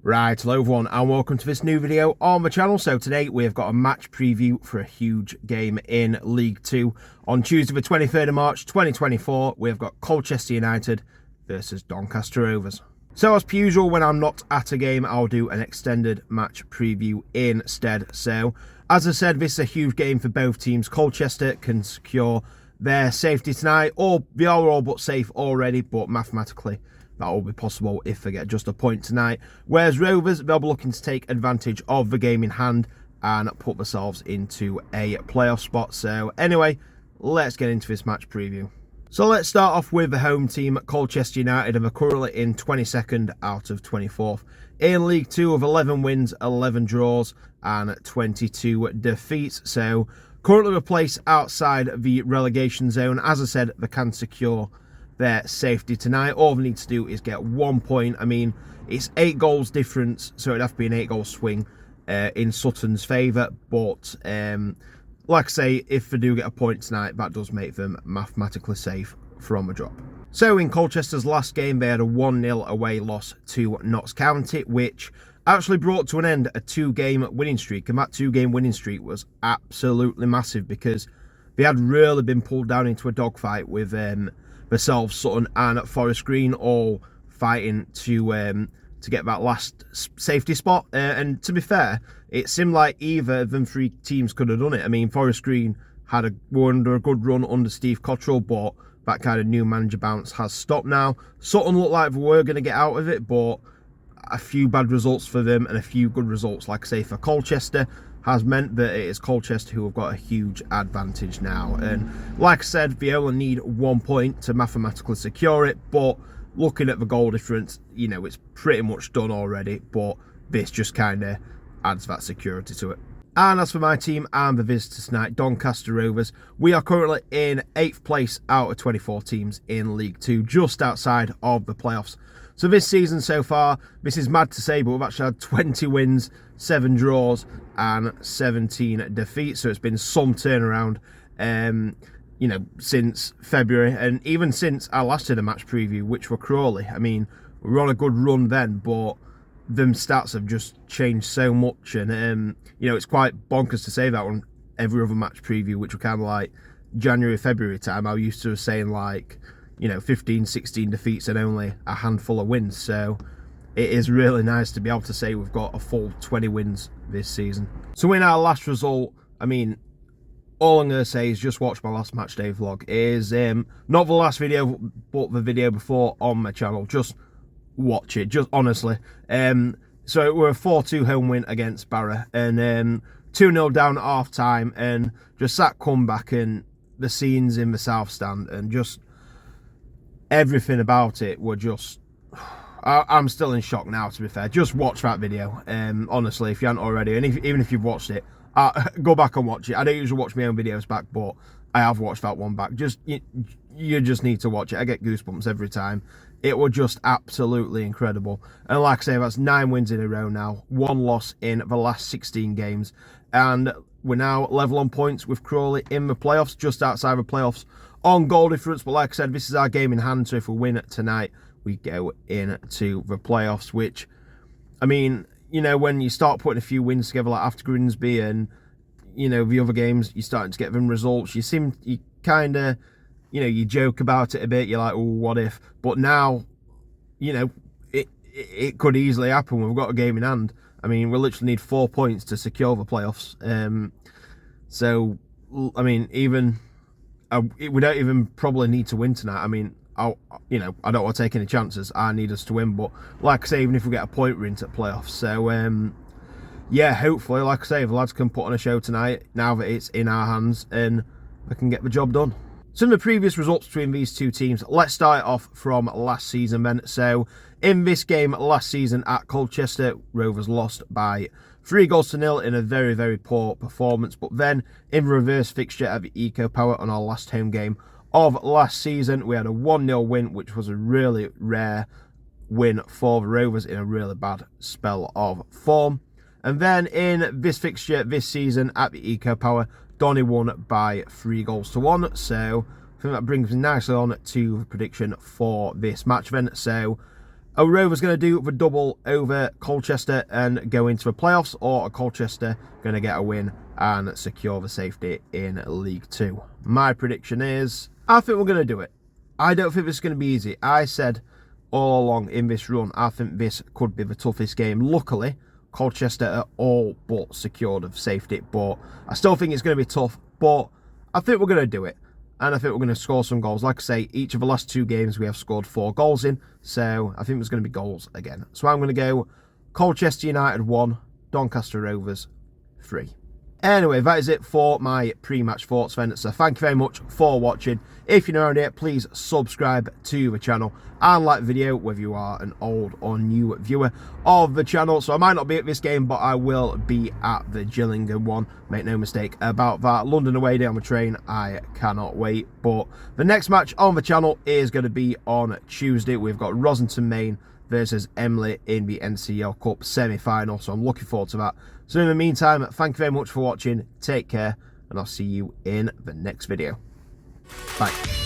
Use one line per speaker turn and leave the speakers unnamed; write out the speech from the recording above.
Right, hello everyone and welcome to this new video on my channel. So today we have got a match preview for a huge game in League 2. On Tuesday the 23rd of March 2024, we have got Colchester United versus Doncaster Rovers. So as per usual, when I'm not at a game, I'll do an extended match preview instead. So as I said, this is a huge game for both teams. Colchester can secure their safety tonight, or they are all but safe already, but mathematically that will be possible if they get just a point tonight. Whereas Rovers, they'll be looking to take advantage of the game in hand and put themselves into a playoff spot. So anyway, let's get into this match preview. So let's start off with the home team, Colchester United, and they're currently in 22nd out of 24th. In League 2 with 11 wins, 11 draws and 22 defeats. So currently we're placed outside the relegation zone. As I said, they can secure their safety tonight. All they need to do is get 1 point. I mean, it's 8 goals difference, so it'd have to be an 8-goal swing in Sutton's favour. But like I say, if they do get a point tonight, that does make them mathematically safe from a drop. So in Colchester's last game, they had a 1-0 away loss to Notts County, which actually brought to an end a 2-game winning streak. And that 2-game winning streak was absolutely massive because they had really been pulled down into a dogfight with themselves, Sutton and Forest Green, all fighting to get that last safety spot. And to be fair, it seemed like either of them three teams could have done it. I mean, Forest Green were under a good run under Steve Cottrell, but that kind of new manager bounce has stopped now. Sutton looked like they were going to get out of it, but a few bad results for them and a few good results, like I say, for Colchester, has meant that it is Colchester who have got a huge advantage now. And like I said, they only need 1 point to mathematically secure it, but looking at the goal difference, you know, it's pretty much done already, but this just kind of adds that security to it. And as for my team and the visitors tonight, Doncaster Rovers, we are currently in 8th place out of 24 teams in League 2, just outside of the playoffs. So this season so far, this is mad to say, but we've actually had 20 wins, 7 draws and 17 defeats. So it's been some turnaround, you know, since February, and even since I last did a match preview, which were Crawley. I mean, we were on a good run then, but them stats have just changed so much. And, you know, it's quite bonkers to say that on every other match preview, which were kind of like January, February time. I used to saying like, you know, 15, 16 defeats and only a handful of wins. So it is really nice to be able to say we've got a full 20 wins this season. So in our last result, I mean, all I'm going to say is just watch my last match day vlog. It is not the last video, but the video before on my channel. Just watch it, just honestly. So we're a 4-2 home win against Barra, and 2-0 down at half time, and just that comeback and the scenes in the South Stand and just everything about it were just, I'm still in shock now, to be fair. Just watch that video, honestly, if you haven't already, and even if you've watched it, go back and watch it. I don't usually watch my own videos back, but I have watched that one back. Just you just need to watch it. I get goosebumps every time. It was just absolutely incredible. And like I say, that's 9 wins in a row now, 1 loss in the last 16 games, and we're now level on points with Crawley in the playoffs, just outside the playoffs on goal difference. But like I said, this is our game in hand, so if we win it tonight, we go into the playoffs, which, I mean, you know, when you start putting a few wins together, like after Grimsby and, you know, the other games, you're starting to get them results. You kind of, you know, you joke about it a bit. You're like, oh, what if? But now, you know, it could easily happen. We've got a game in hand. I mean, we literally need 4 points to secure the playoffs. So, I mean, we don't even probably need to win tonight. I mean, you know, I don't want to take any chances. I need us to win. But like I say, even if we get a point, we're into playoffs. So, yeah, hopefully, like I say, the lads can put on a show tonight now that it's in our hands and they can get the job done. Some of the previous results between these two teams, let's start off from last season then. So in this game last season at Colchester, Rovers lost by 3-0 in a very, very poor performance. But then in reverse fixture at the Eco Power on our last home game of last season, we had a 1-0 win, which was a really rare win for the Rovers in a really bad spell of form. And then in this fixture this season at the Eco Power, Donny won by 3-1. So I think that brings me nicely on to the prediction for this match event. So Are Rovers going to do the double over Colchester and go into the playoffs, or are Colchester going to get a win and secure the safety in League 2? My prediction is, I think we're going to do it. I don't think this is going to be easy. I said all along in this run, I think this could be the toughest game. Luckily, Colchester are all but secured of safety, but I still think it's going to be tough, but I think we're going to do it. And I think we're going to score some goals. Like I say, each of the last 2 games we have scored 4 goals in. So I think there's going to be goals again. So I'm going to go Colchester United 1, Doncaster Rovers 3. Anyway, that is it for my pre-match thoughts then. So thank you very much for watching. If you're new around here, please subscribe to the channel and like the video, whether you are an old or new viewer of the channel. So I might not be at this game, but I will be at the Gillingham one. Make no mistake about that. London away day on the train. I cannot wait. But the next match on the channel is going to be on Tuesday. We've got Rossington Main versus Emley in the NCL Cup semi-final. So I'm looking forward to that. So in the meantime, thank you very much for watching. Take care, and I'll see you in the next video. Bye.